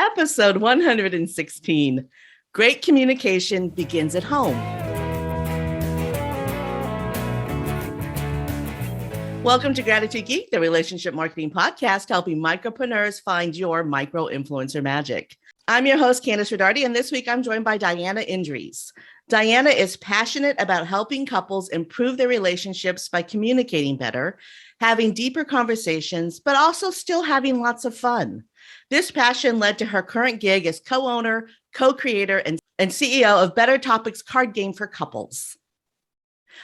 Episode 116. Great communication begins at home. Welcome to Gratitude Geek, the relationship marketing podcast, helping micropreneurs find your micro-influencer magic. I'm your host, Candice Rodardi, and this week I'm joined by Diana Indries. Diana is passionate about helping couples improve their relationships by communicating better, having deeper conversations, but also still having lots of fun. This passion led to her current gig as co-owner, co-creator, and CEO of Better Topics card game for couples.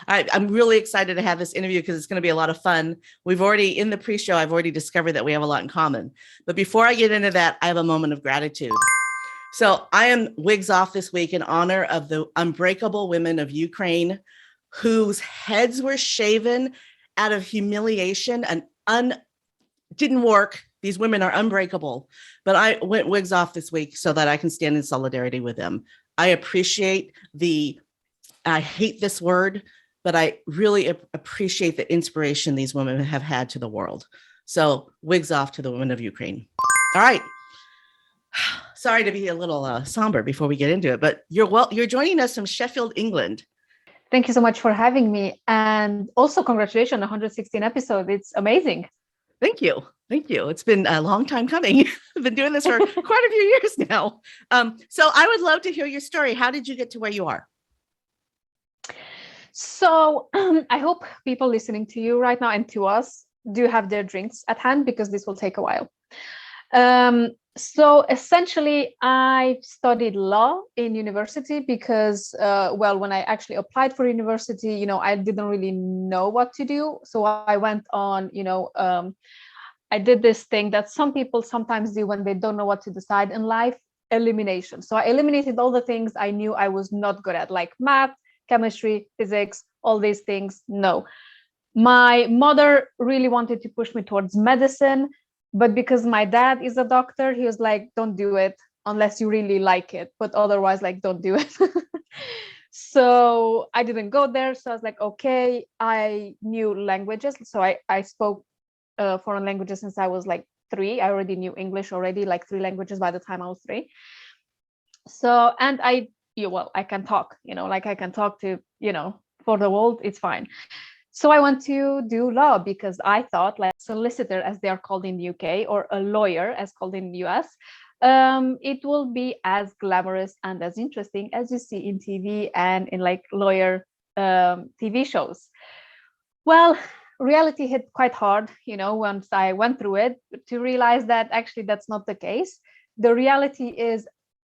I'm really excited to have this interview because it's going to be a lot of fun. We've already, in the pre-show, I've already discovered that we have a lot in common. But before I get into that, I have a moment of gratitude. So I am wigs off this week in honor of the unbreakable women of Ukraine whose heads were shaven out of humiliation and didn't work. These women are unbreakable, but I went wigs off this week so that I can stand in solidarity with them. I appreciate I hate this word, but I really appreciate the inspiration these women have had to the world. So wigs off to the women of Ukraine. All right. Sorry to be a little somber before we get into it, but you're joining us from Sheffield, England. Thank you so much for having me. And also congratulations on 116 episodes. It's amazing. Thank you. Thank you. It's been a long time coming. I've been doing this for quite a few years now. So I would love to hear your story. How did you get to where you are? So I hope people listening to you right now and to us do have their drinks at hand because this will take a while. So essentially, I studied law in university because, when I actually applied for university, I didn't really know what to do. So I went on, I did this thing that some people sometimes do when they don't know what to decide in life, elimination. So I eliminated all the things I knew I was not good at, like math, chemistry, physics, all these things. No. My mother really wanted to push me towards medicine. But because my dad is a doctor, he was like, don't do it unless you really like it. But otherwise, don't do it. So I didn't go there. So I was like, okay, I knew languages. So I spoke foreign languages since I was 3. I already knew English already, 3 languages by the time I was 3. So, and I can talk, I can talk to, for the world, it's fine. So I want to do law because I thought solicitor, as they are called in the UK, or a lawyer as called in the US, it will be as glamorous and as interesting as you see in TV and in lawyer TV shows. Well, reality hit quite hard, once I went through it, to realize that actually that's not the case. The reality is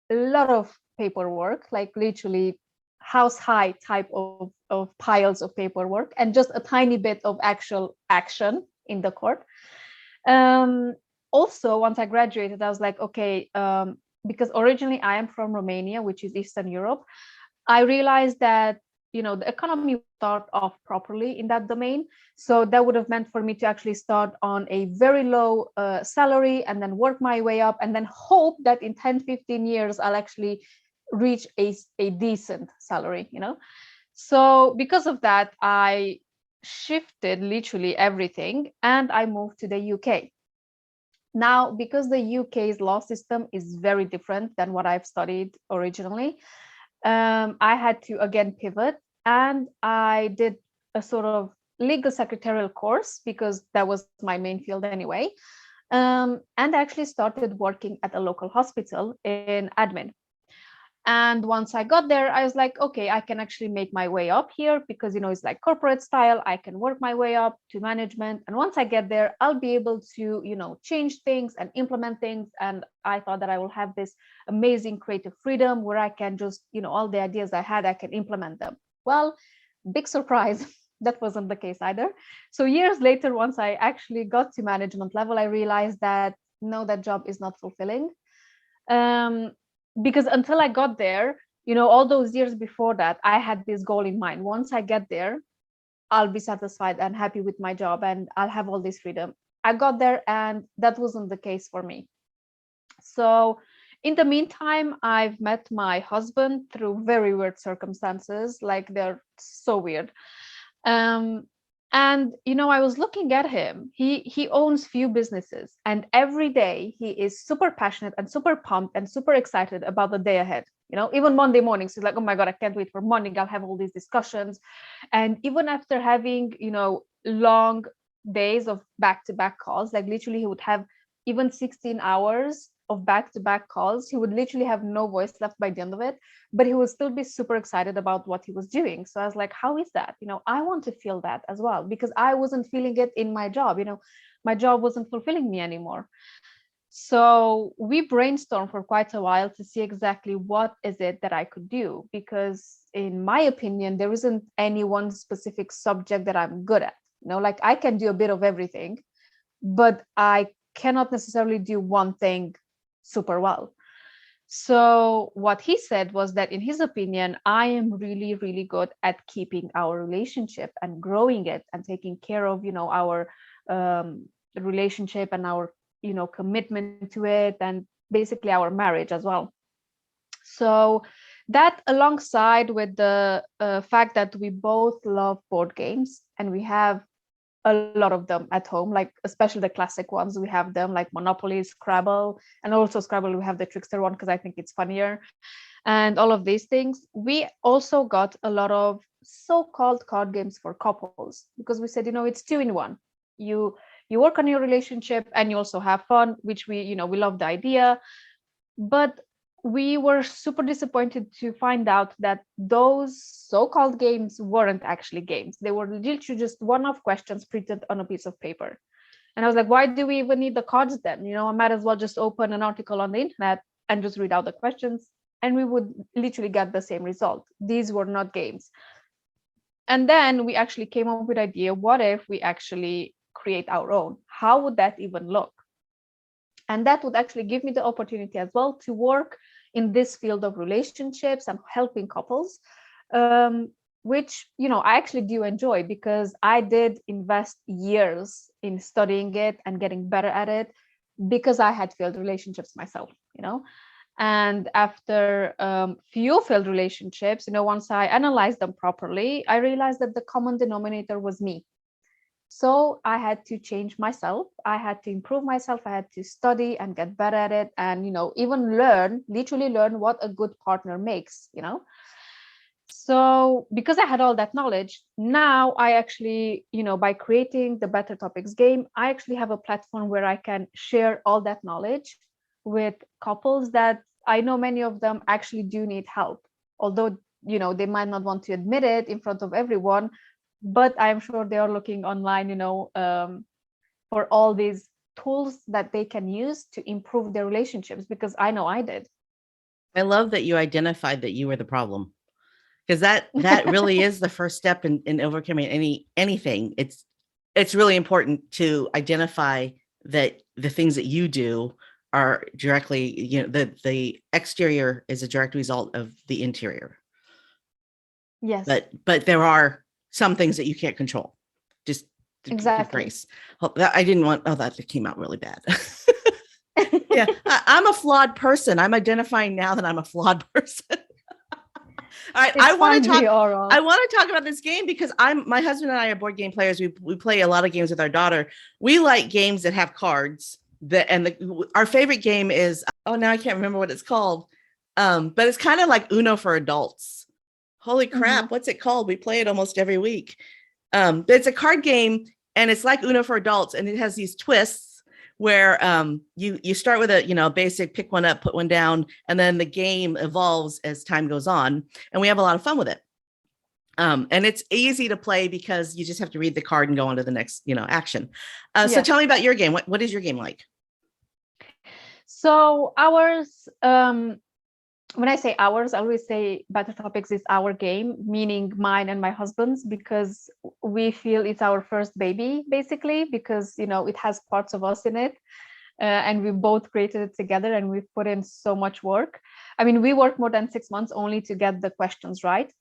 a lot of paperwork, literally house high type of piles of paperwork, and just a tiny bit of actual action in the court. Also, once I graduated, I was like, okay, because originally I am from Romania, which is Eastern Europe. I realized that, the economy would start off properly in that domain. So that would have meant for me to actually start on a very low salary and then work my way up and then hope that in 10, 15 years, I'll actually reach a decent salary, So because of that, I shifted literally everything and I moved to the UK. Now, because the UK's law system is very different than what I've studied originally, I had to again pivot, and I did a sort of legal secretarial course because that was my main field anyway. And I actually started working at a local hospital in admin. And once I got there, I was like, okay, I can actually make my way up here because, it's corporate style. I can work my way up to management. And once I get there, I'll be able to, change things and implement things. And I thought that I will have this amazing creative freedom where I can just, all the ideas I had, I can implement them. Well, big surprise. That wasn't the case either. So years later, once I actually got to management level, I realized that no, that job is not fulfilling. Because until I got there, all those years before that, I had this goal in mind. Once I get there, I'll be satisfied and happy with my job and I'll have all this freedom. I got there and that wasn't the case for me. So in the meantime, I've met my husband through very weird circumstances. They're so weird. And I was looking at him. He owns few businesses, and every day he is super passionate and super pumped and super excited about the day ahead. Even Monday mornings, he's like, "Oh my God, I can't wait for Monday. I'll have all these discussions." And even after having, long days of back-to-back calls, like literally he would have even 16 hours of back-to-back calls, he would literally have no voice left by the end of it, but he would still be super excited about what he was doing. So I was like, how is that? I want to feel that as well, because I wasn't feeling it in my job. My job wasn't fulfilling me anymore. So we brainstormed for quite a while to see exactly what is it that I could do, because in my opinion, there isn't any one specific subject that I'm good at. Like I can do a bit of everything, but I cannot necessarily do one thing super well. So what he said was that in his opinion, I am really, really good at keeping our relationship and growing it and taking care of, our relationship and our, commitment to it, and basically our marriage as well. So that, alongside with the fact that we both love board games and we have a lot of them at home, like especially the classic ones, we have them like Monopoly, Scrabble, and also Scrabble we have the Trickster one because I think it's funnier, and all of these things. We also got a lot of so-called card games for couples, because we said, it's two in one. You work on your relationship and you also have fun, which we love the idea. But we were super disappointed to find out that those so-called games weren't actually games. They were literally just one-off questions printed on a piece of paper. And I was like, why do we even need the cards then? I might as well just open an article on the internet and just read out the questions, and we would literally get the same result. These were not games. And then we actually came up with the idea, what if we actually create our own? How would that even look? And that would actually give me the opportunity as well to work in this field of relationships and helping couples, which I actually do enjoy, because I did invest years in studying it and getting better at it, because I had failed relationships myself. And after few failed relationships, once I analyzed them properly, I realized that the common denominator was me. So I had to change myself. I had to improve myself. I had to study and get better at it, and even literally learn what a good partner makes. So because I had all that knowledge, now I actually, by creating the Better Topics game, I actually have a platform where I can share all that knowledge with couples that I know many of them actually do need help, although they might not want to admit it in front of everyone, but I'm sure they are looking online, for all these tools that they can use to improve their relationships, because I know I did. I love that you identified that you were the problem, because that really is the first step in overcoming anything. It's really important to identify that the things that you do are directly, the exterior is a direct result of the interior. Yes. But there are some things that you can't control. Just exactly. Grace. I didn't want. Oh, that came out really bad. Yeah, I'm a flawed person. I'm identifying now that I'm a flawed person. All right, I want to talk. I want to talk about this game because my husband and I are board game players. We play a lot of games with our daughter. We like games that have cards. Our favorite game is, now I can't remember what it's called, but it's kind of like Uno for adults. Holy crap, what's it called? We play it almost every week. But it's a card game, and it's like Uno for adults, and it has these twists where you start with a basic pick one up, put one down, and then the game evolves as time goes on, and we have a lot of fun with it. And it's easy to play because you just have to read the card and go on to the next action. So tell me about your game. What is your game like? So ours, when I say ours, I always say Better Topics is our game, meaning mine and my husband's, because we feel it's our first baby, basically, because it has parts of us in it, and we both created it together, and we've put in so much work. I mean, we worked more than 6 months only to get the questions right.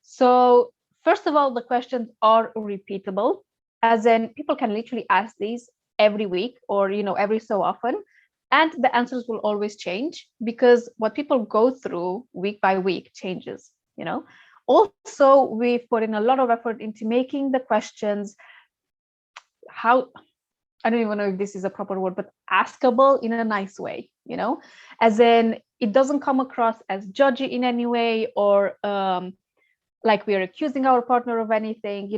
So first of all, the questions are repeatable, as in people can literally ask these every week or every so often. And the answers will always change, because what people go through week by week changes. Also, we've put in a lot of effort into making the questions how, I don't even know if this is a proper word, but askable in a nice way, as in it doesn't come across as judgy in any way, or like we are accusing our partner of anything,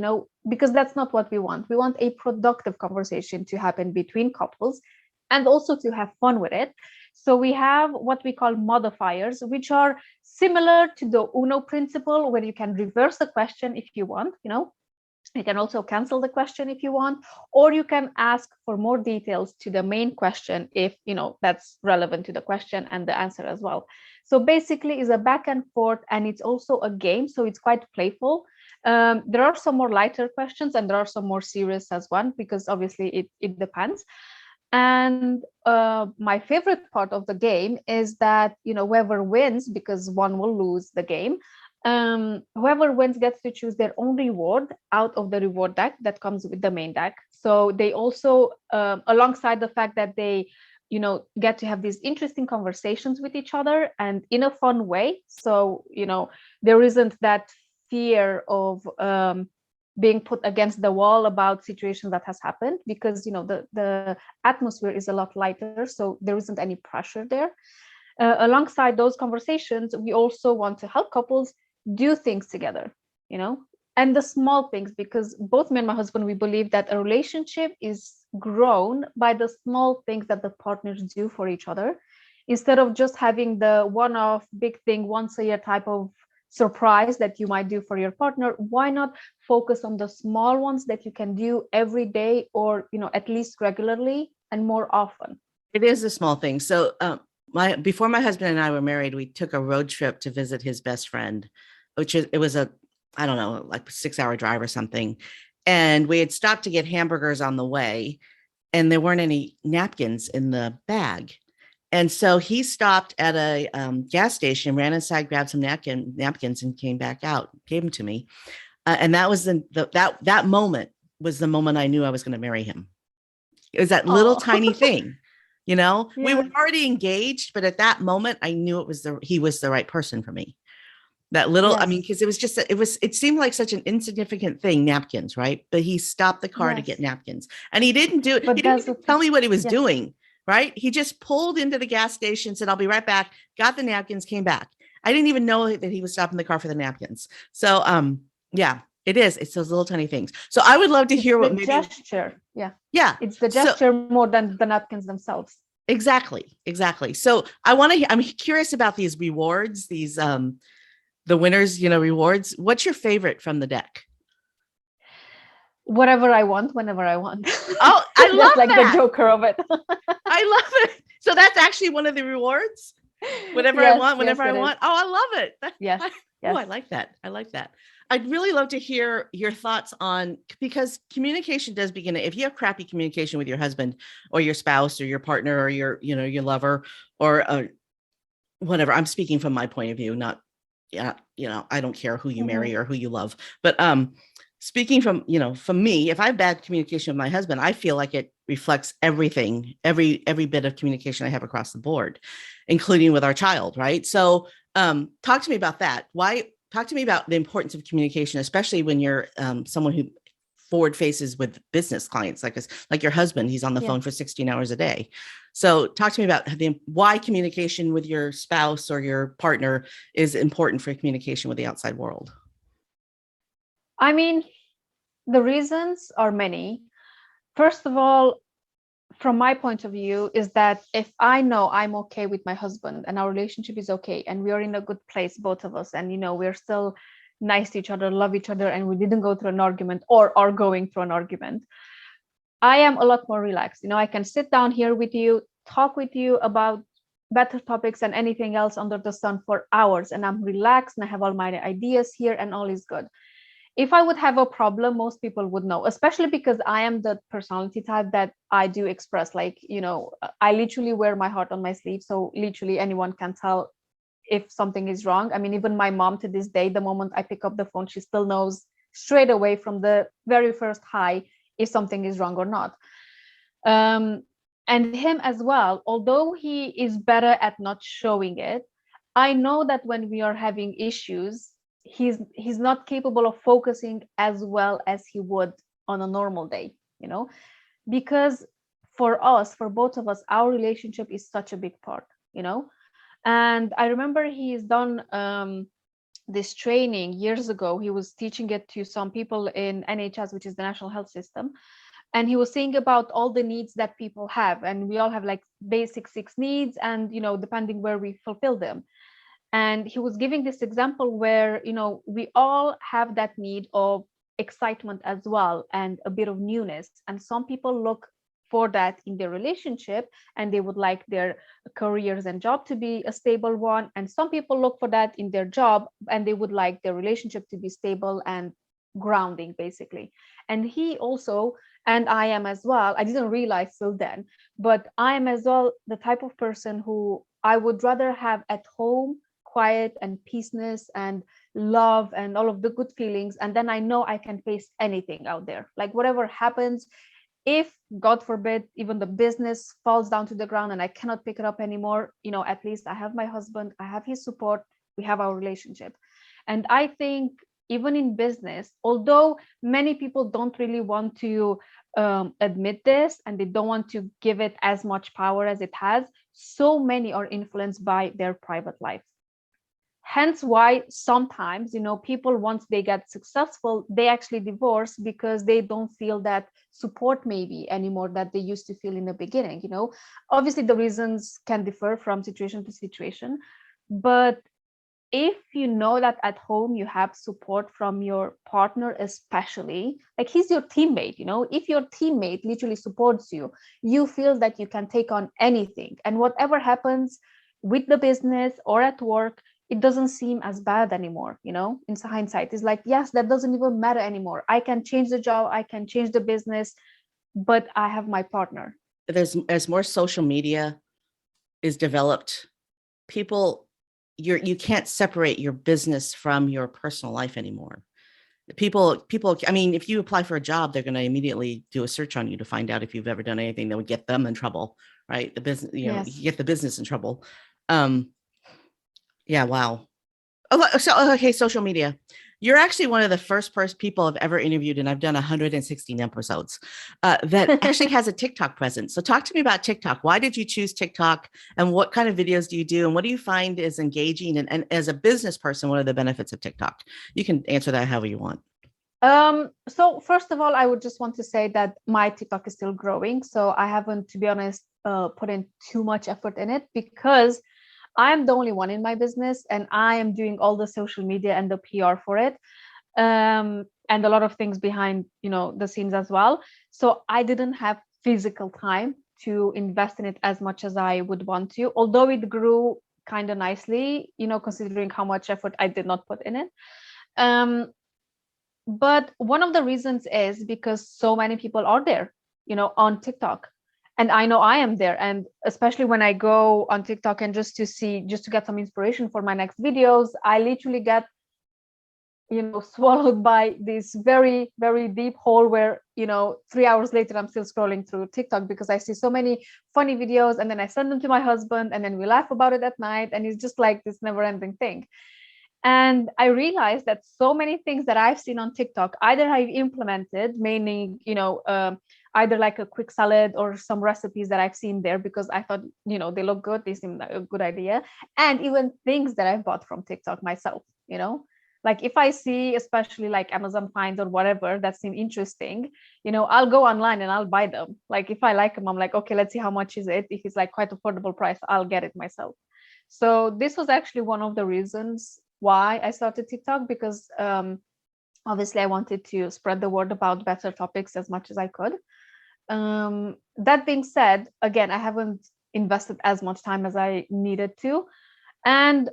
because that's not what we want. We want a productive conversation to happen between couples and also to have fun with it. So we have what we call modifiers, which are similar to the Uno principle, where you can reverse the question if you want, you can also cancel the question if you want, or you can ask for more details to the main question if that's relevant to the question and the answer as well. So basically it's a back and forth, and it's also a game, so it's quite playful. There are some more lighter questions and there are some more serious as well, because obviously it depends. And my favorite part of the game is that whoever wins, because one will lose the game, whoever wins gets to choose their own reward out of the reward deck that comes with the main deck. So they also, alongside the fact that they get to have these interesting conversations with each other and in a fun way. So there isn't that fear of being put against the wall about situations that has happened, because the atmosphere is a lot lighter, so there isn't any pressure there. Alongside those conversations, we also want to help couples do things together, and the small things, because both me and my husband, we believe that a relationship is grown by the small things that the partners do for each other, instead of just having the one-off big thing once a year type of surprise that you might do for your partner. Why not focus on the small ones that you can do every day, or at least regularly and more often? It is a small thing. So before my husband and I were married, we took a road trip to visit his best friend, it was I don't know, like 6-hour drive or something. And we had stopped to get hamburgers on the way, and there weren't any napkins in the bag. And so he stopped at a gas station, ran inside, grabbed some napkins, and came back out, gave them to me. And that was that moment was the moment I knew I was going to marry him. It was that little tiny thing, we were already engaged, but at that moment I knew he was the right person for me. That little, yes. I mean, because it seemed like such an insignificant thing, napkins, right? But he stopped the car to get napkins, and he didn't do it. He didn't even tell me what he was doing, right? He just pulled into the gas station, said, "I'll be right back," got the napkins, came back. I didn't even know that he was stopping the car for the napkins. So, yeah, it's those little tiny things. So I would love to hear what gesture. Yeah. It's the gesture more than the napkins themselves. Exactly. So I'm curious about these rewards, the winners, rewards. What's your favorite from the deck? Whatever I want, whenever I want. Oh, I love that's like the Joker of it. I love it. So that's actually one of the rewards. Whatever I want, whenever I want. Oh, I love it. Yes. Oh, I like that. I'd really love to hear your thoughts on, because communication does begin. If you have crappy communication with your husband or your spouse or your partner or your lover or whatever, I'm speaking from my point of view, not, I don't care who you marry or who you love, but speaking from, from me, if I have bad communication with my husband, I feel like it reflects everything, every bit of communication I have across the board, including with our child. Right. So talk to me about that. Talk to me about the importance of communication, especially when you're someone who forward faces with business clients like your husband. He's on the phone for 16 hours a day. So talk to me about why communication with your spouse or your partner is important for communication with the outside world. I mean, the reasons are many. First of all, from my point of view, is that if I know I'm okay with my husband and our relationship is okay and we are in a good place, both of us, and we're still nice to each other, love each other, and we didn't go through an argument or are going through an argument, I am a lot more relaxed. I can sit down here with you, talk with you about better topics than anything else under the sun for hours, and I'm relaxed and I have all my ideas here and all is good. If I would have a problem, most people would know, especially because I am the personality type that I do express, I literally wear my heart on my sleeve. So literally anyone can tell if something is wrong. I mean, even my mom to this day, the moment I pick up the phone, she still knows straight away from the very first hi if something is wrong or not. And him as well, although he is better at not showing it, I know that when we are having issues, he's not capable of focusing as well as he would on a normal day. because for us, for both of us, our relationship is such a big part. And I remember he's done this training years ago. He was teaching it to some people in NHS, which is the National Health System. And he was saying about all the needs that people have. And we all have like basic 6 needs, and, depending where we fulfill them. And he was giving this example where, we all have that need of excitement as well, and a bit of newness. And some people look for that in their relationship, and they would like their careers and job to be a stable one. And some people look for that in their job, and they would like their relationship to be stable and grounding, basically. And he also, and I am as well, I didn't realize till then, but I am as well the type of person who I would rather have at home quiet and peaceness and love and all of the good feelings, and then I know I can face anything out there, like whatever happens. If God forbid even the business falls down to the ground and I cannot pick it up anymore, at least I have my husband, I have his support, we have our relationship. And I think even in business, although many people don't really want to admit this, and they don't want to give it as much power as it has, so many are influenced by their private life. Hence why sometimes, people, once they get successful, they actually divorce because they don't feel that support maybe anymore that they used to feel in the beginning. Obviously the reasons can differ from situation to situation, but if you know that at home you have support from your partner, especially like he's your teammate, if your teammate literally supports you, you feel that you can take on anything, and whatever happens with the business or at work, it doesn't seem as bad anymore. In hindsight, it's like, yes, that doesn't even matter anymore. I can change the job, I can change the business, but I have my partner. As more social media is developed, you can't separate your business from your personal life anymore. People, I mean, if you apply for a job, they're going to immediately do a search on you to find out if you've ever done anything that would get them in trouble, right? The business, Yes. you get the business in trouble. Yeah. Wow. Oh, so, okay. Social media. You're actually one of the first people I've ever interviewed, and I've done 116 episodes, that actually has a TikTok presence. So talk to me about TikTok. Why did you choose TikTok, and what kind of videos do you do, and what do you find is engaging? And as a business person, what are the benefits of TikTok? You can answer that however you want. So first of all, I would just want to say that my TikTok is still growing. So I haven't, to be honest, put in too much effort in it, because I'm the only one in my business, and I am doing all the social media and the PR for it, and a lot of things behind, the scenes as well. So I didn't have physical time to invest in it as much as I would want to, although it grew kind of nicely, considering how much effort I did not put in it. But one of the reasons is because so many people are there, on TikTok. And I know I am there. And especially when I go on TikTok and just to get some inspiration for my next videos, I literally get, swallowed by this very, very deep hole where, 3 hours later, I'm still scrolling through TikTok because I see so many funny videos, and then I send them to my husband, and then we laugh about it at night. And it's just like this never ending thing. And I realized that so many things that I've seen on TikTok, either I've implemented, meaning, either like a quick salad or some recipes that I've seen there because I thought, they look good, they seem like a good idea. And even things that I've bought from TikTok myself, like if I see, especially like Amazon finds or whatever that seem interesting, I'll go online and I'll buy them. Like if I like them, I'm like, okay, let's see how much is it. If it's like quite affordable price, I'll get it myself. So this was actually one of the reasons why I started TikTok, because obviously I wanted to spread the word about better topics as much as I could. That being said, again, I haven't invested as much time as I needed to. And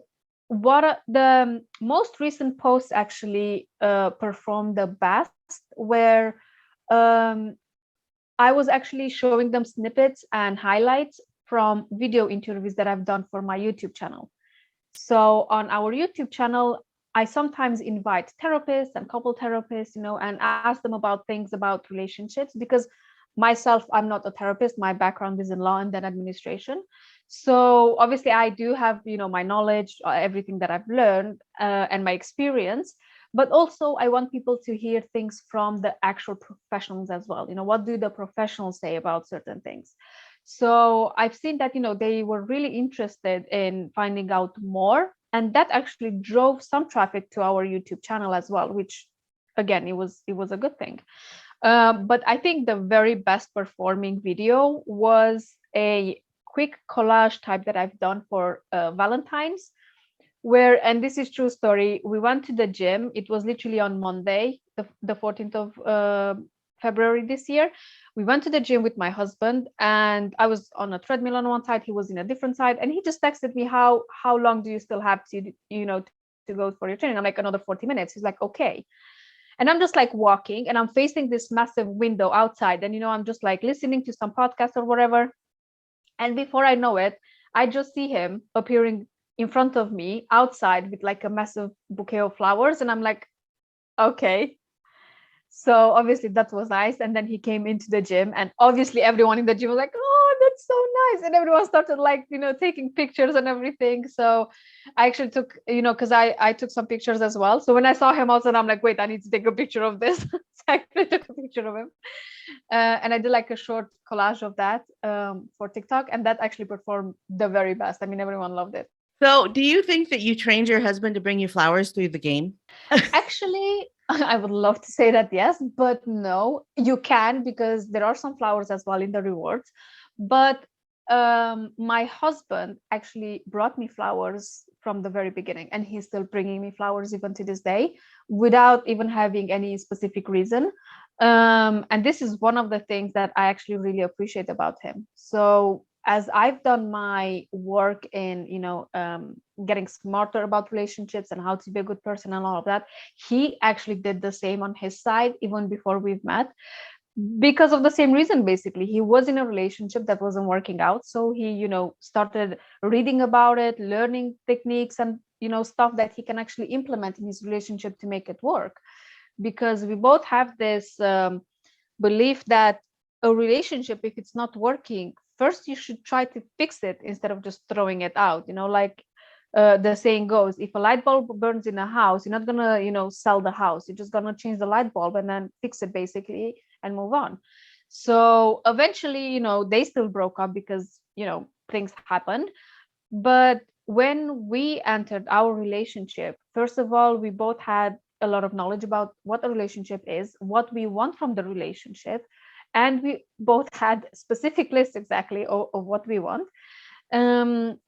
what the most recent posts actually performed the best, where I was actually showing them snippets and highlights from video interviews that I've done for my YouTube channel. So on our YouTube channel, I sometimes invite therapists and couple therapists, and ask them about things about relationships, because myself, I'm not a therapist. My background is in law and then administration. So obviously I do have, my knowledge, everything that I've learned and my experience. but also I want people to hear things from the actual professionals as well. What do the professionals say about certain things? So I've seen that, they were really interested in finding out more, and that actually drove some traffic to our YouTube channel as well, which again, it was a good thing. But I think the very best performing video was a quick collage type that I've done for Valentine's, where, and this is true story, we went to the gym. It was literally on Monday, the 14th of February this year. We went to the gym with my husband, and I was on a treadmill on one side, he was in a different side, and he just texted me, how long do you still have to to go for your training? I'm like, another 40 minutes. He's like, okay. And I'm just like walking, and I'm facing this massive window outside, and I'm just like listening to some podcast or whatever. And before I know it, I just see him appearing in front of me outside with like a massive bouquet of flowers. And I'm like, okay. So obviously that was nice. And then he came into the gym, and obviously everyone in the gym was like, oh, that's so nice. And everyone started like, taking pictures and everything. So I actually took, because I took some pictures as well. So when I saw him outside, I'm like, wait, I need to take a picture of this. So I actually took a picture of him. And I did like a short collage of that for TikTok. And that actually performed the very best. I mean, everyone loved it. So do you think that you trained your husband to bring you flowers through the game? Actually, I would love to say that yes, but no, you can, because there are some flowers as well in the rewards. But my husband actually brought me flowers from the very beginning, and he's still bringing me flowers even to this day without even having any specific reason. And this is one of the things that I actually really appreciate about him. So as I've done my work in, getting smarter about relationships and how to be a good person and all of that, he actually did the same on his side, even before we've met, because of the same reason. Basically, he was in a relationship that wasn't working out. So he, started reading about it, learning techniques and, stuff that he can actually implement in his relationship to make it work. Because we both have this belief that a relationship, if it's not working, first you should try to fix it instead of just throwing it out. Like the saying goes, if a light bulb burns in a house, you're not gonna sell the house. You're just gonna change the light bulb and then fix it basically and move on. So eventually, they still broke up because things happened. But when we entered our relationship, first of all, we both had a lot of knowledge about what a relationship is, what we want from the relationship, and we both had specific lists exactly of what we want, and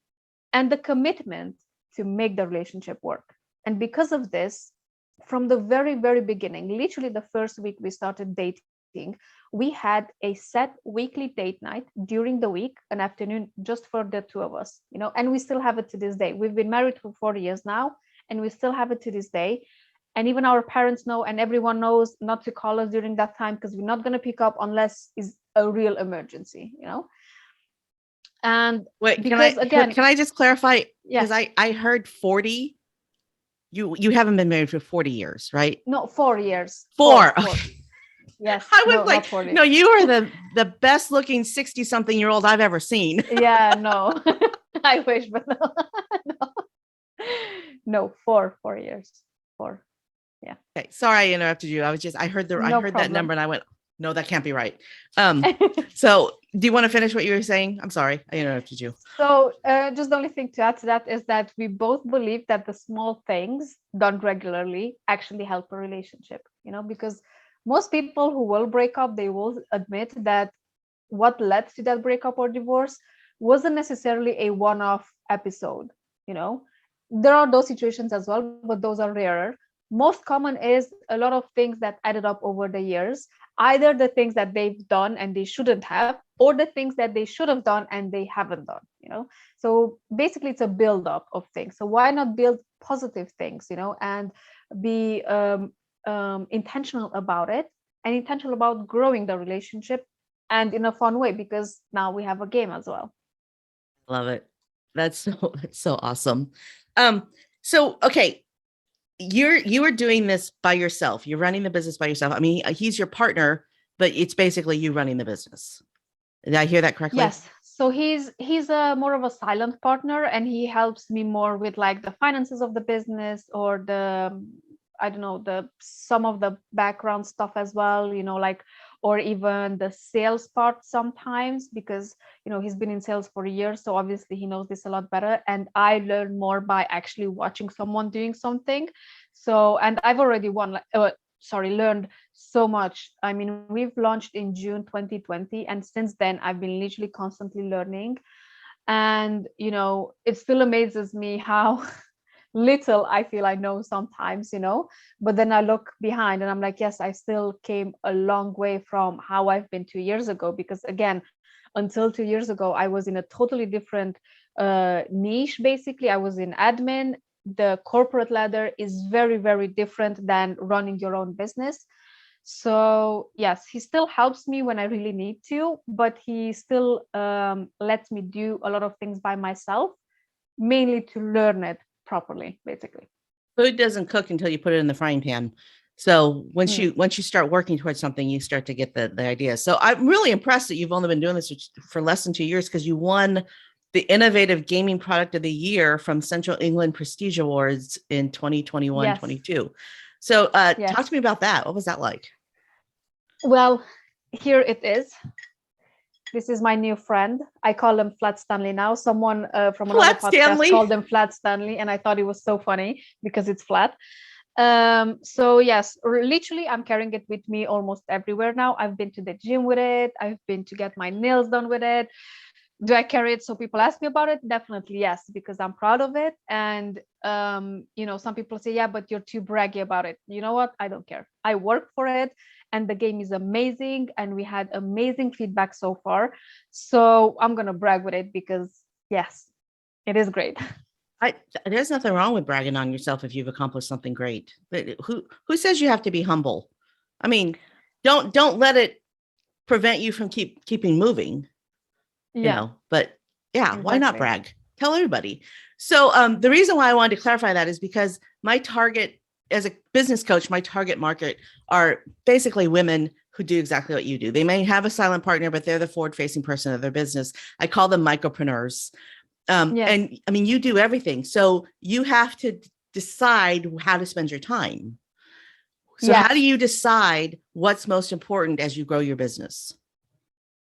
the commitment to make the relationship work. And because of this, from the very, very beginning, literally the first week we started dating, we had a set weekly date night during the week, an afternoon, just for the two of us, and we still have it to this day. We've been married for 4 years now, and we still have it to this day. And even our parents know, and everyone knows not to call us during that time, because we're not going to pick up unless it's a real emergency, And Wait, because can I just clarify? Yeah. Because I heard 40. You haven't been married for 40 years, right? No, 4 years. Four. Yes. I was no, like, not 40. no, you are the best looking 60-something-year-old I've ever seen. Yeah, no. I wish, but no. No, 4 years. 4. Yeah. Okay, sorry I interrupted you. I heard I heard that number and I went, no, that can't be right. So do you want to finish what you were saying? I'm sorry, I interrupted you. So just the only thing to add to that is that we both believe that the small things done regularly actually help a relationship, because most people who will break up, they will admit that what led to that breakup or divorce wasn't necessarily a one-off episode. There are those situations as well, but those are rarer. Most common is a lot of things that added up over the years, either the things that they've done and they shouldn't have, or the things that they should have done and they haven't done. So basically it's a build up of things. So why not build positive things, and be intentional about it, and intentional about growing the relationship, and in a fun way, because now we have a game as well. Love it. That's so awesome. So okay, you are doing this by yourself. You're running the business by yourself. I mean, he's your partner, but it's basically you running the business. Did I hear that correctly? Yes. So he's a more of a silent partner, and he helps me more with like the finances of the business, or the I don't know, the some of the background stuff as well, like, or even the sales part sometimes, because he's been in sales for years, so obviously he knows this a lot better, and I learn more by actually watching someone doing something. So, and I've already learned so much. I mean, we've launched in June 2020, and since then I've been literally constantly learning. And it still amazes me how little I feel I know sometimes, but then I look behind and I'm like, yes, I still came a long way from how I've been 2 years ago, because again, until 2 years ago I was in a totally different niche. Basically, I was in admin. The corporate ladder is very, very different than running your own business. So yes, he still helps me when I really need to, but he still lets me do a lot of things by myself, mainly to learn it properly, basically. Food doesn't cook until you put it in the frying pan. So once Mm. you start working towards something, you start to get the idea. So I'm really impressed that you've only been doing this for less than 2 years, because you won the Innovative Gaming Product of the Year from Central England Prestige Awards in 2021, Yes, 22. So yes. talk to me about that. What was that like? Well, here it is. This is my new friend. I call him Flat Stanley now. Someone from another Flat podcast Stanley. called him Flat Stanley, and I thought it was so funny because it's flat. So yes, literally I'm carrying it with me almost everywhere now. I've been to the gym with it. I've been to get my nails done with it. Do I carry it so people ask me about it? Definitely yes, because I'm proud of it. And some people say, yeah, but you're too braggy about it. You know what? I don't care. I work for it, and the game is amazing, and we had amazing feedback so far. So I'm gonna brag with it because yes, it is great. There's nothing wrong with bragging on yourself if you've accomplished something great. But who says you have to be humble? I mean, don't let it prevent you from keeping moving. Yeah, But yeah, why not exactly. brag? Tell everybody. So the reason why I wanted to clarify that is because my target, as a business coach, my target market are basically women who do exactly what you do. They may have a silent partner, but they're the forward-facing person of their business. I call them micropreneurs. Yes. And I mean, you do everything. So you have to decide how to spend your time. So how do Yes. you decide what's most important as you grow your business?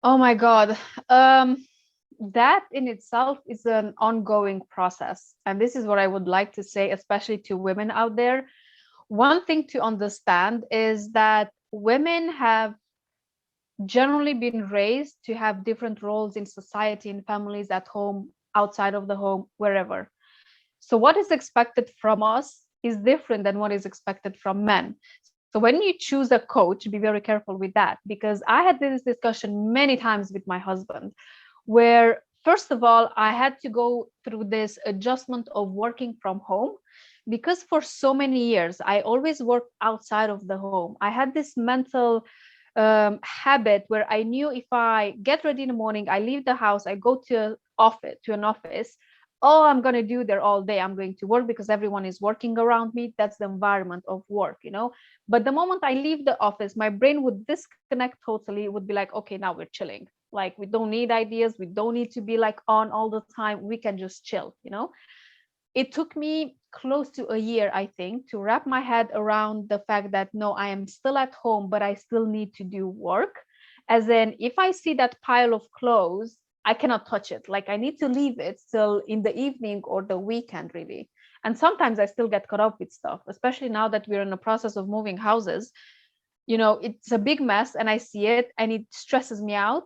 Oh my God. That in itself is an ongoing process. And this is what I would like to say, especially to women out there. One thing to understand is that women have generally been raised to have different roles in society, in families, at home, outside of the home, wherever. So, what is expected from us is different than what is expected from men. So, when you choose a coach, be very careful with that, because I had this discussion many times with my husband, where first of all, I had to go through this adjustment of working from home, because for so many years, I always worked outside of the home. I had this mental habit where I knew if I get ready in the morning, I leave the house, I go to an office. Oh, I'm going to do there all day. I'm going to work because everyone is working around me. That's the environment of work. But the moment I leave the office, my brain would disconnect totally. It would be like, okay, now we're chilling. Like, we don't need ideas. We don't need to be like on all the time. We can just chill. It took me close to a year, I think, to wrap my head around the fact that no, I am still at home, but I still need to do work. As in, if I see that pile of clothes, I cannot touch it. Like, I need to leave it till in the evening or the weekend, really. And sometimes I still get caught up with stuff, especially now that we're in the process of moving houses. It's a big mess and I see it and it stresses me out.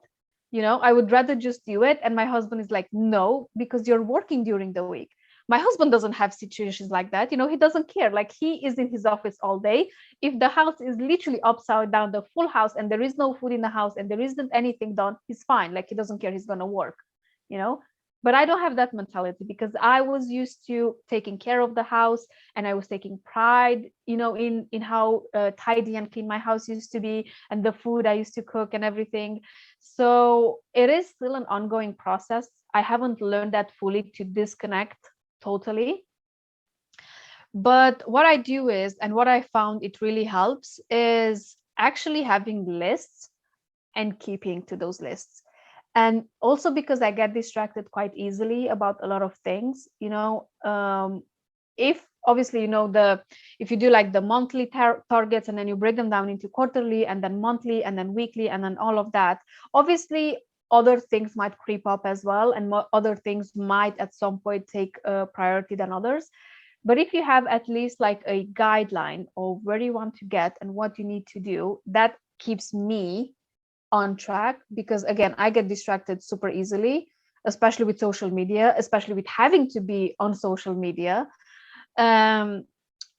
I would rather just do it. And my husband is like, no, because you're working during the week. My husband doesn't have situations like that. He doesn't care. Like, he is in his office all day. If the house is literally upside down, the full house, and there is no food in the house and there isn't anything done, he's fine. Like, he doesn't care. He's going to work, you know? But I don't have that mentality because I was used to taking care of the house, and I was taking pride, in how tidy and clean my house used to be, and the food I used to cook and everything. So it is still an ongoing process. I haven't learned that fully to disconnect totally. But what I do is, and what I found it really helps, is actually having lists and keeping to those lists. And also because I get distracted quite easily about a lot of things, if obviously, if you do like the monthly targets and then you break them down into quarterly and then monthly and then weekly and then all of that, obviously other things might creep up as well, and other things might at some point take priority than others. But if you have at least like a guideline of where you want to get and what you need to do, that keeps me on track, because again, I get distracted super easily, especially with social media, especially with having to be on social media. um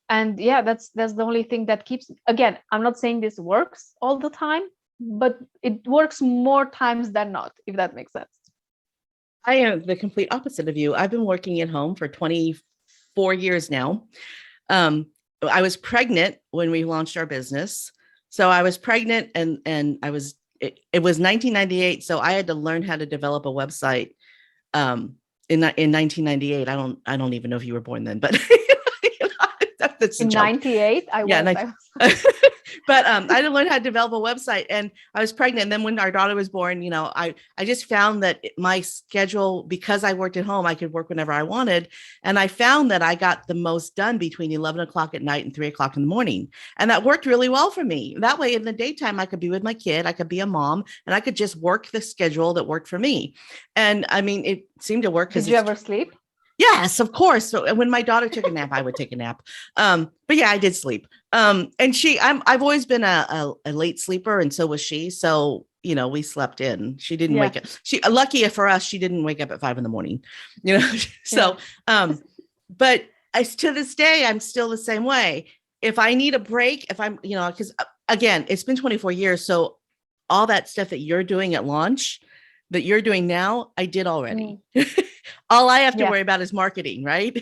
and yeah, that's the only thing that keeps, again, I'm not saying this works all the time, but it works more times than not, if that makes sense. I am the complete opposite of you. I've been working at home for 24 years now. I was pregnant when we launched our business. So I was pregnant and it was 1998. So I had to learn how to develop a website in 1998. I don't even know if you were born then, but that's a In joke. 98, I Yeah, was. but I had to learn how to develop a website, and I was pregnant. And then when our daughter was born, I just found that my schedule, because I worked at home, I could work whenever I wanted. And I found that I got the most done between 11 o'clock at night and 3 o'clock in the morning. And that worked really well for me. That way in the daytime, I could be with my kid, I could be a mom, and I could just work the schedule that worked for me. And I mean, it seemed to work. Did you ever sleep? Yes, of course. So when my daughter took a nap, I would take a nap. But yeah, I did sleep. And I've always been a late sleeper, and so was she. So, we slept in. She didn't wake up. Lucky for us, she didn't wake up at 5 a.m. So, but to this day, I'm still the same way. If I need a break, if I'm, because again, it's been 24 years. So all that stuff that you're doing at launch, that you're doing now, I did already. All I have to worry about is marketing, right?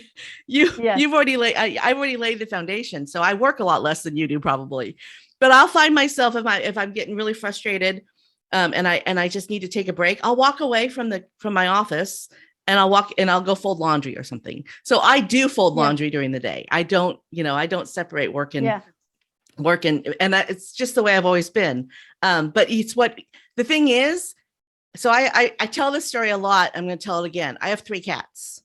I've already laid the foundation. So I work a lot less than you do probably, but I'll find myself if I'm getting really frustrated, and I just need to take a break, I'll walk away from my office and I'll go fold laundry or something. So I do fold laundry during the day. I don't separate work and it's just the way I've always been. But it's what the thing is. So I tell this story a lot. I'm going to tell it again. I have 3 cats.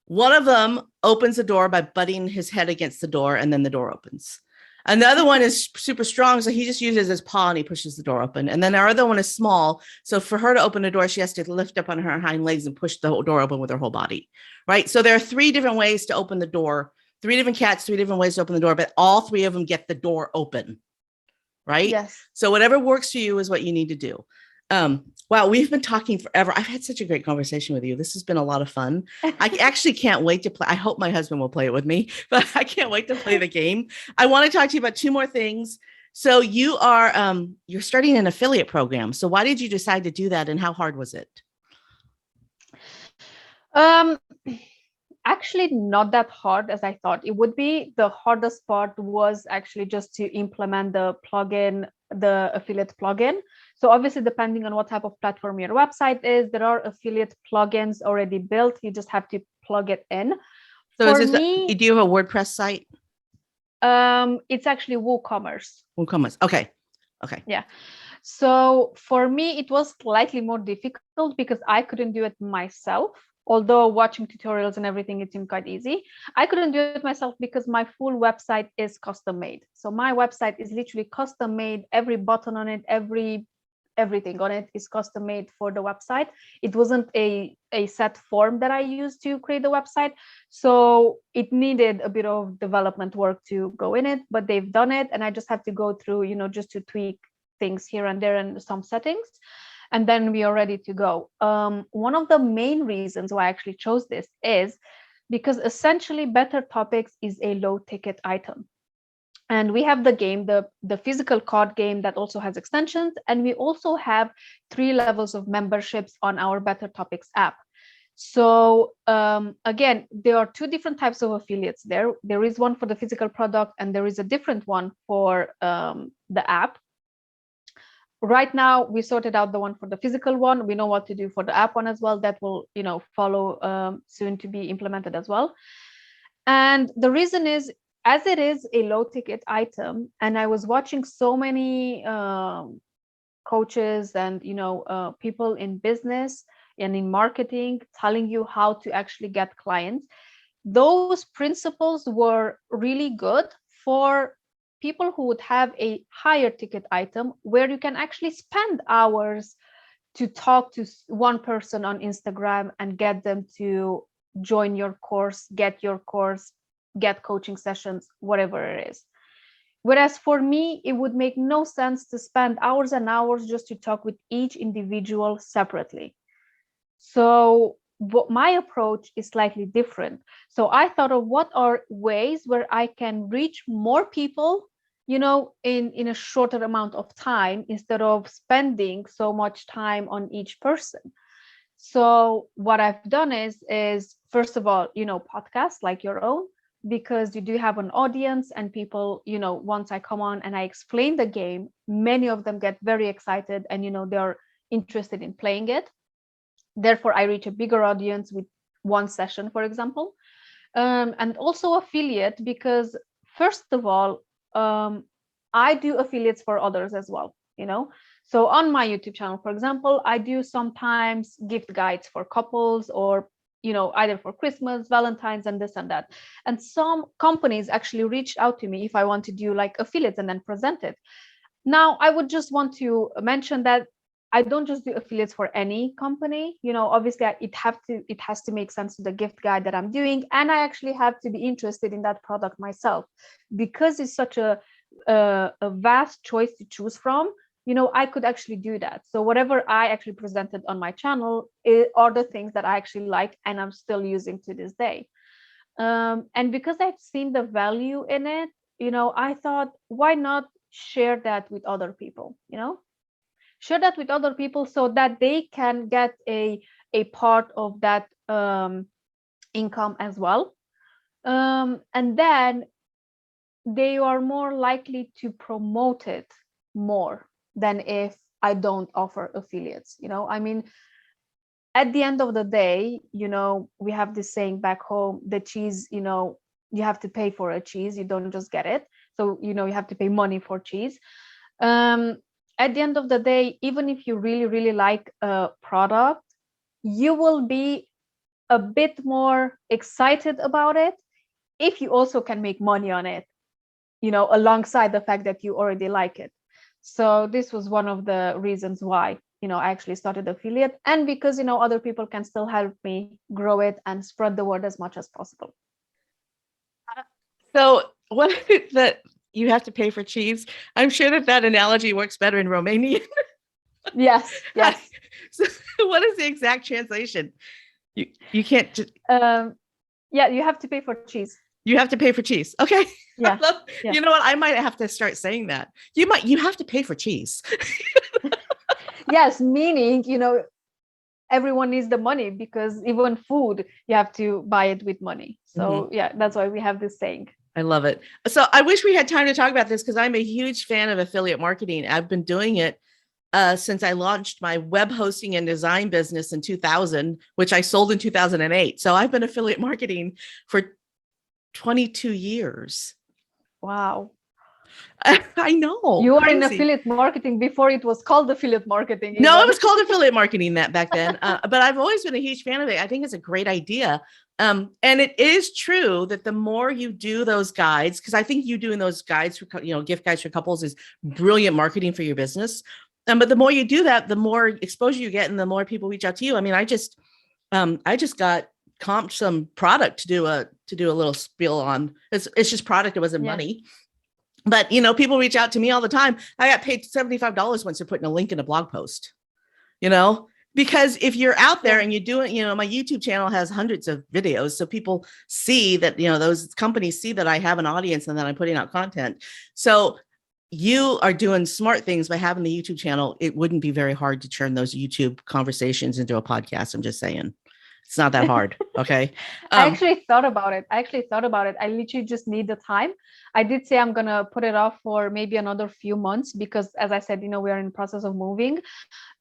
One of them opens the door by butting his head against the door, and then the door opens. And the other one is super strong, so he just uses his paw and he pushes the door open. And then our other one is small, so for her to open the door, she has to lift up on her hind legs and push the door open with her whole body, right? So there are 3 different ways to open the door. 3 different cats, 3 different ways to open the door, but all 3 of them get the door open, right? Yes. So whatever works for you is what you need to do. Wow, we've been talking forever. I've had such a great conversation with you. This has been a lot of fun. I actually can't wait to play. I hope my husband will play it with me, but I can't wait to play the game. I want to talk to you about 2 more things. So you're starting an affiliate program. So why did you decide to do that, and how hard was it? Actually, not that hard as I thought it would be. The hardest part was actually just to implement the affiliate plugin. So obviously, depending on what type of platform your website is, there are affiliate plugins already built. You just have to plug it in. So do you have a WordPress site? It's actually WooCommerce. WooCommerce. Okay. Yeah. So for me, it was slightly more difficult because I couldn't do it myself. Although watching tutorials and everything, it seemed quite easy. I couldn't do it myself because my full website is custom made. So my website is literally custom made. Every button on it, everything on it is custom made for the website. It wasn't a set form that I used to create the website. So it needed a bit of development work to go in it, but they've done it. And I just have to go through, just to tweak things here and there and some settings. And then we are ready to go. One of the main reasons why I actually chose this is because essentially Better Topics is a low ticket item. And we have the game, the physical card game that also has extensions. And we also have 3 levels of memberships on our Better Topics app. So again, there are 2 different types of affiliates there. There is one for the physical product and there is a different one for the app. Right now, we sorted out the one for the physical one. We know what to do for the app one as well. That will, follow soon to be implemented as well. And the reason is, as it is a low ticket item, and I was watching so many coaches and, people in business and in marketing telling you how to actually get clients. those principles were really good for people who would have a higher ticket item where you can actually spend hours to talk to one person on Instagram and get them to join your course, get coaching sessions, whatever it is. Whereas for me, it would make no sense to spend hours and hours just to talk with each individual separately. So my approach is slightly different. So I thought of what are ways where I can reach more people, in a shorter amount of time instead of spending so much time on each person. So what I've done is first of all, podcasts like your own, because you do have an audience and people, once I come on and I explain the game, many of them get very excited and, they're interested in playing it. Therefore, I reach a bigger audience with one session, for example. And also affiliate, because first of all, I do affiliates for others as well, So on my YouTube channel, for example, I do sometimes gift guides for couples or, either for Christmas, Valentine's, and this and that. And some companies actually reached out to me if I want to do like affiliates and then present it. Now, I would just want to mention that I don't just do affiliates for any company. Obviously it has to make sense to the gift guide that I'm doing, and I actually have to be interested in that product myself, because it's such a vast choice to choose from. I could actually do that. So whatever I actually presented on my channel are the things that I actually like and I'm still using to this day. And because I've seen the value in it, I thought, why not share that with other people? Share that with other people so that they can get a part of that income as well. And then they are more likely to promote it more than if I don't offer affiliates. I mean, at the end of the day, we have this saying back home, the cheese, you have to pay for a cheese, you don't just get it. So, you have to pay money for cheese. At the end of the day, even if you really, really like a product, you will be a bit more excited about it if you also can make money on it, alongside the fact that you already like it. So this was one of the reasons why, I actually started affiliate, and because, other people can still help me grow it and spread the word as much as possible. So what is it that you have to pay for cheese? I'm sure that analogy works better in Romanian. Yes. So what is the exact translation? You can't just... yeah, you have to pay for cheese. You have to pay for cheese. Okay. Yeah. You know what? I might have to start saying that. You have to pay for cheese. Yes, meaning, everyone needs the money, because even food, you have to buy it with money. So yeah, that's why we have this saying. I love it. So I wish we had time to talk about this, because I'm a huge fan of affiliate marketing. I've been doing it since I launched my web hosting and design business in 2000, which I sold in 2008. So I've been affiliate marketing for 22 years. Wow. I know. You are in affiliate marketing before it was called affiliate marketing. Even. No, it was called affiliate marketing back then. But I've always been a huge fan of it. I think it's a great idea. And it is true that the more you do those guides, because I think you doing those guides for, gift guides for couples is brilliant marketing for your business. But the more you do that, the more exposure you get and the more people reach out to you. I mean, I just got comped some product to do a little spiel on. It's just product. It wasn't money. But, people reach out to me all the time. I got paid $75 once for putting a link in a blog post, because if you're out there and you do it, my YouTube channel has hundreds of videos. So people see that, those companies see that I have an audience and that I'm putting out content. So you are doing smart things by having the YouTube channel. It wouldn't be very hard to turn those YouTube conversations into a podcast. I'm just saying. It's not that hard. Okay. I actually thought about it. I literally just need the time. I did say I'm going to put it off for maybe another few months, because as I said, we are in the process of moving.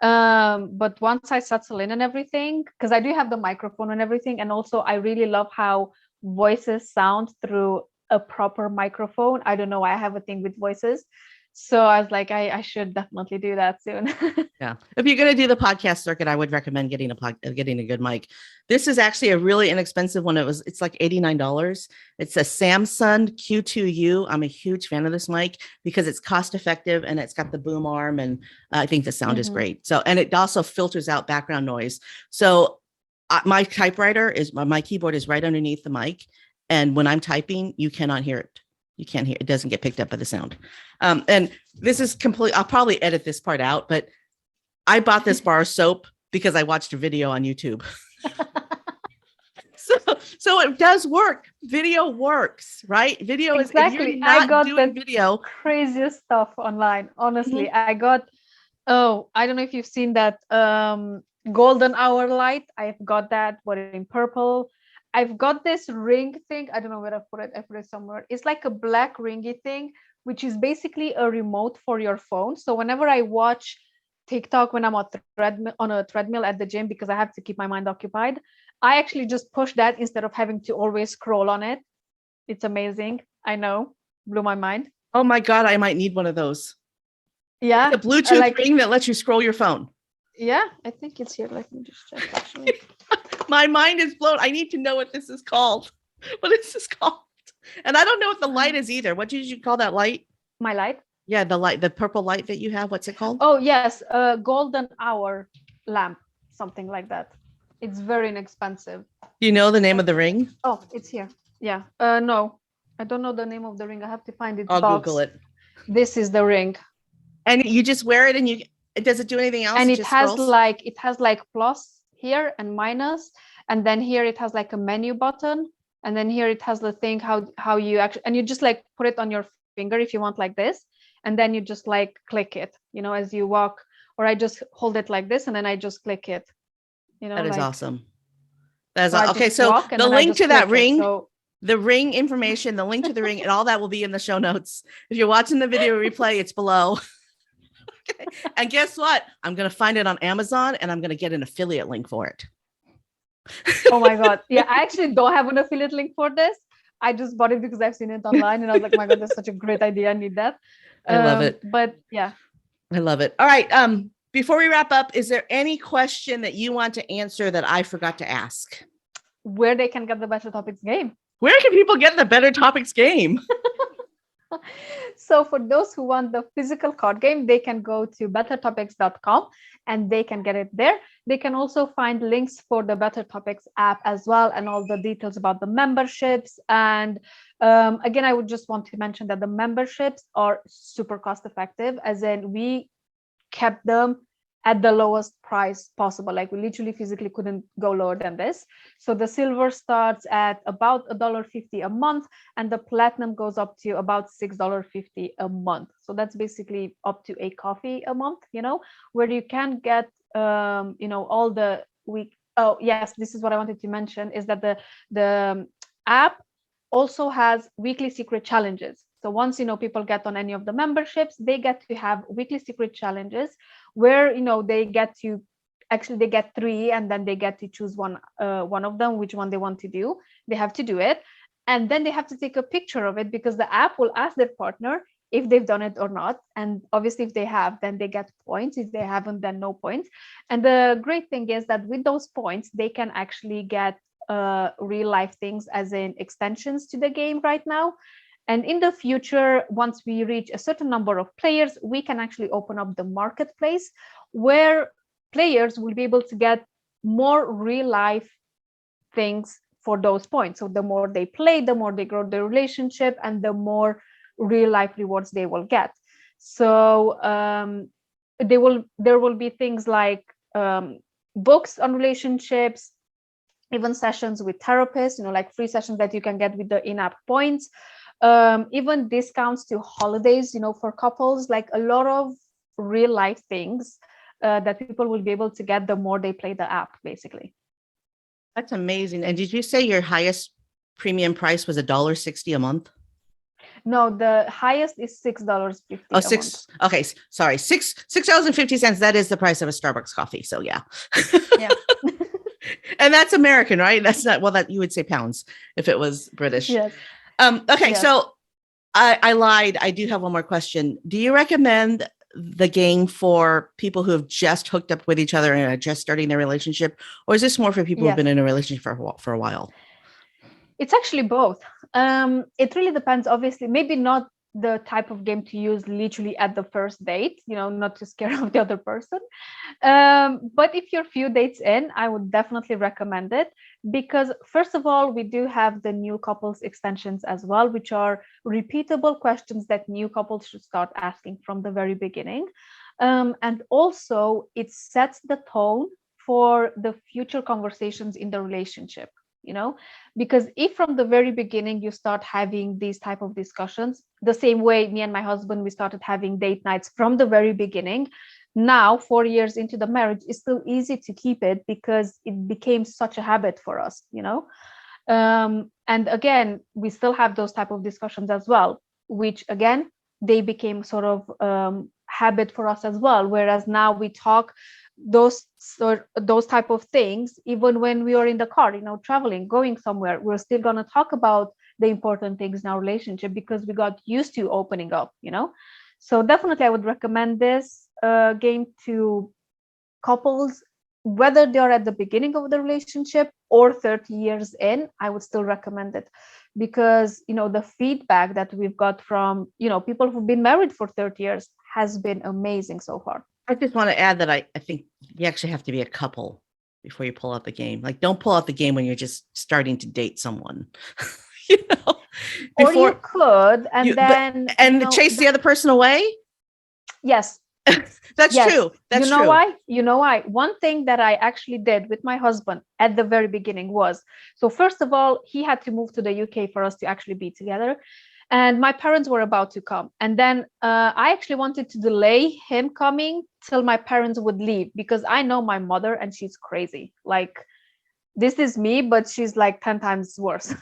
But once I settle in and everything, because I do have the microphone and everything. And also I really love how voices sound through a proper microphone. I don't know. I have a thing with voices. So I was like, I should definitely do that soon. Yeah. If you're going to do the podcast circuit, I would recommend getting getting a good mic. This is actually a really inexpensive one. It's like $89. It's a Samsung Q2U. I'm a huge fan of this mic because it's cost effective and it's got the boom arm, and I think the sound is great. So, and it also filters out background noise. So my typewriter is my keyboard is right underneath the mic. And when I'm typing, you cannot hear it. You can't hear it. Doesn't get picked up by the sound. And this is complete. I'll probably edit this part out, but I bought this bar of soap because I watched a video on YouTube. So it does work. Video works, right? Video is exactly. if you're not I got doing the video. craziest stuff online. Honestly, I got. Oh, I don't know if you've seen that golden hour light. I've got that, but in purple. I've got this ring thing. I don't know where I put it. I put it somewhere. It's like a black ringy thing, which is basically a remote for your phone. So whenever I watch TikTok when I'm on a treadmill at the gym, because I have to keep my mind occupied, I actually just push that instead of having to always scroll on it. It's amazing. I know, blew my mind. Oh my God, I might need one of those. Yeah, the Bluetooth ring that lets you scroll your phone. Yeah, I think it's here. Let me just check. Actually, my mind is blown. I need to know what this is called. What is this called? And I don't know what the light is either. What did you call that light? My light. Yeah, the light, the purple light that you have. What's it called? Oh yes, golden hour lamp, something like that. It's very inexpensive. Do you know the name of the ring? Oh, it's here. Yeah. No, I don't know the name of the ring. I have to find it. I'll Google it. This is the ring. And you just wear it, and does it do anything else? And it has like plus here and minus, and then here it has like a menu button, and then here it has the thing how you actually, and you just like put it on your finger if you want, like this, and then you just like click it, as you walk, or I just hold it like this and then I just click it. That is awesome. That's so okay. So the link to that ring, the ring information, the link to the ring, and all that will be in the show notes. If you're watching the video replay, it's below. Okay. And guess what? I'm going to find it on Amazon, and I'm going to get an affiliate link for it. Oh my God. Yeah, I actually don't have an affiliate link for this. I just bought it because I've seen it online and I was like, my God, that's such a great idea. I need that. I love it. But yeah. I love it. All right. Before we wrap up, is there any question that you want to answer that I forgot to ask? Where they can get the Better Topics game? Where can people get the Better Topics game? So for those who want the physical card game, they can go to bettertopics.com and they can get it there. They can also find links for the Better Topics app as well, and all the details about the memberships. And again, I would just want to mention that the memberships are super cost effective, as in we kept them at the lowest price possible. Like we literally physically couldn't go lower than this. So the silver starts at about $1.50 a month, and the platinum goes up to about $6.50 a month. So that's basically up to a coffee a month, where you can get all the week. Oh yes, this is what I wanted to mention, is that the app also has weekly secret challenges. So once people get on any of the memberships, they get to have weekly secret challenges where they get 3, and then they get to choose one of them, which one they want to do. They have to do it, and then they have to take a picture of it, because the app will ask their partner if they've done it or not. And obviously if they have, then they get points. If they haven't, then no points. And the great thing is that with those points, they can actually get real life things, as in extensions to the game right now. And in the future, once we reach a certain number of players, we can actually open up the marketplace where players will be able to get more real life things for those points. So the more they play, the more they grow their relationship, and the more real life rewards they will get. So there will be things like books on relationships, even sessions with therapists, like free sessions that you can get with the in-app points. Even discounts to holidays, for couples, like a lot of real life things that people will be able to get the more they play the app, basically. That's amazing. And did you say your highest premium price was $1.60 a month? No, the highest is $6.50. Oh, $6. Okay, sorry, $6.50. That is the price of a Starbucks coffee. So yeah. Yeah. And that's American, right? That's not, well, that you would say pounds if it was British. Yes. Okay, yes. So I lied. I do have one more question. Do you recommend the game for people who have just hooked up with each other and are just starting their relationship, or is this more for people who've Yes. been in a relationship for a while? It's actually both. It really depends, obviously, maybe not the type of game to use literally at the first date, not to scare off the other person. But if you're a few dates in, I would definitely recommend it because, first of all, we do have the new couples extensions as well, which are repeatable questions that new couples should start asking from the very beginning. And also, it sets the tone for the future conversations in the relationship. Because if from the very beginning you start having these type of discussions the same way me and my husband, we started having date nights from the very beginning. Now 4 years into the marriage, it's still easy to keep it because it became such a habit for us. And again, we still have those type of discussions as well, which again, they became sort of habit for us as well, whereas now we talk those type of things even when we are in the car, traveling, going somewhere. We're still going to talk about the important things in our relationship because we got used to opening up. So definitely I would recommend this game to couples, whether they're at the beginning of the relationship or 30 years in. I would still recommend it because the feedback that we've got from people who've been married for 30 years has been amazing so far. I just want to add that I think you actually have to be a couple before you pull out the game. Like, don't pull out the game when you're just starting to date someone. you know, or you could, and chase the other person away. Yes. That's true. That's true. Why? Why? One thing that I actually did with my husband at the very beginning was, so first of all, he had to move to the UK for us to actually be together. And my parents were about to come. And then I actually wanted to delay him coming till my parents would leave because I know my mother and she's crazy. Like, this is me, but she's like 10 times worse.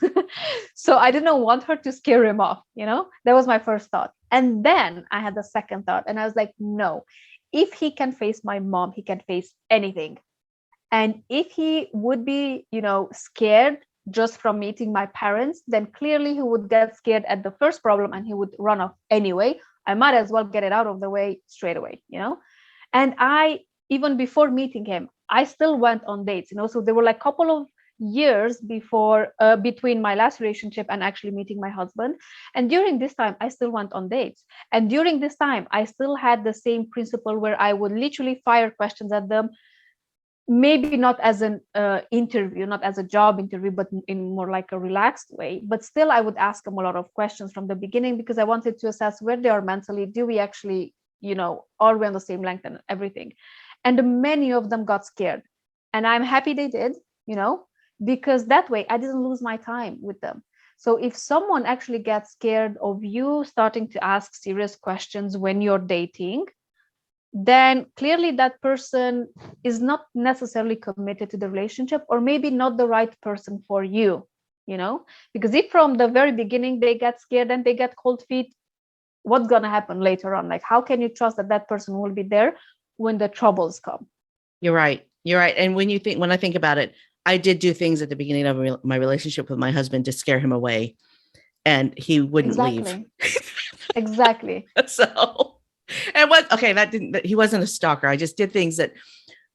So I didn't want her to scare him off. That was my first thought. And then I had the second thought and I was like, no, if he can face my mom, he can face anything. And if he would be, scared just from meeting my parents, then clearly he would get scared at the first problem and he would run off anyway. I might as well get it out of the way straight away, And even before meeting him, I still went on dates, so there were like a couple of years before between my last relationship and actually meeting my husband. And during this time, I still went on dates. And during this time, I still had the same principle where I would literally fire questions at them, maybe not as an interview, not as a job interview, but in more like a relaxed way. But still, I would ask them a lot of questions from the beginning because I wanted to assess where they are mentally. Do we actually, are we on the same length and everything? And many of them got scared. And I'm happy they did, because that way I didn't lose my time with them. So if someone actually gets scared of you starting to ask serious questions when you're dating, then clearly that person is not necessarily committed to the relationship, or maybe not the right person for you, because if from the very beginning they get scared and they get cold feet, what's going to happen later on? Like, how can you trust that that person will be there when the troubles come? You're right. And when I think about it, I did do things at the beginning of my relationship with my husband to scare him away, and he wouldn't leave. Exactly. So, and he wasn't a stalker. I just did things that,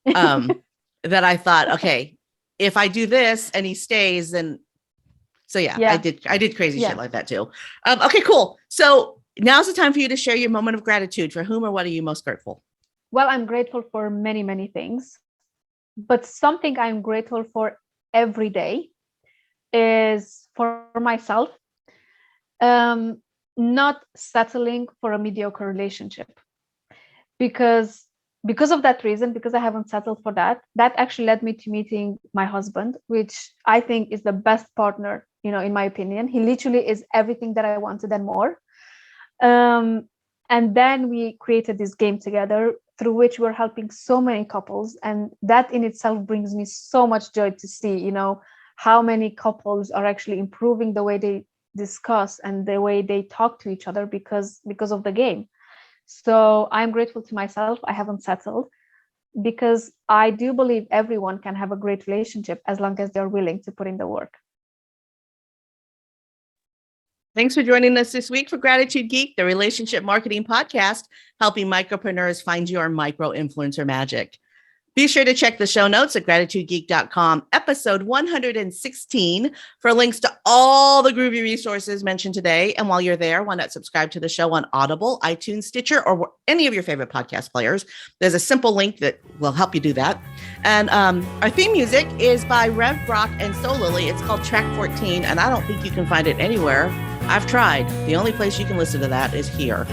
that I thought, okay, if I do this and he stays, then, so yeah. I did crazy shit like that too. Okay, cool. So now's the time for you to share your moment of gratitude. For whom or what are you most grateful? Well, I'm grateful for many, many things, but something I'm grateful for every day is for myself, not settling for a mediocre relationship. Because of that reason, because I haven't settled for that actually led me to meeting my husband, which I think is the best partner, in my opinion. He literally is everything that I wanted and more. And then we created this game together through which we're helping so many couples. And that in itself brings me so much joy to see, how many couples are actually improving the way they discuss and the way they talk to each other because of the game. So I'm grateful to myself. I haven't settled because I do believe everyone can have a great relationship as long as they're willing to put in the work. Thanks for joining us this week for Gratitude Geek, the relationship marketing podcast, helping micropreneurs find your micro influencer magic. Be sure to check the show notes at gratitudegeek.com, episode 116, for links to all the groovy resources mentioned today. And while you're there, why not subscribe to the show on Audible, iTunes, Stitcher, or any of your favorite podcast players? There's a simple link that will help you do that. And our theme music is by Rev Brock and So Lily. It's called Track 14, and I don't think you can find it anywhere. I've tried. The only place you can listen to that is here.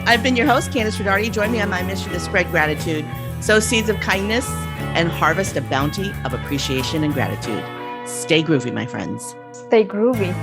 I've been your host, Candace Ridardi. Join me on my mission to spread gratitude, sow seeds of kindness, and harvest a bounty of appreciation and gratitude. Stay groovy, my friends. Stay groovy.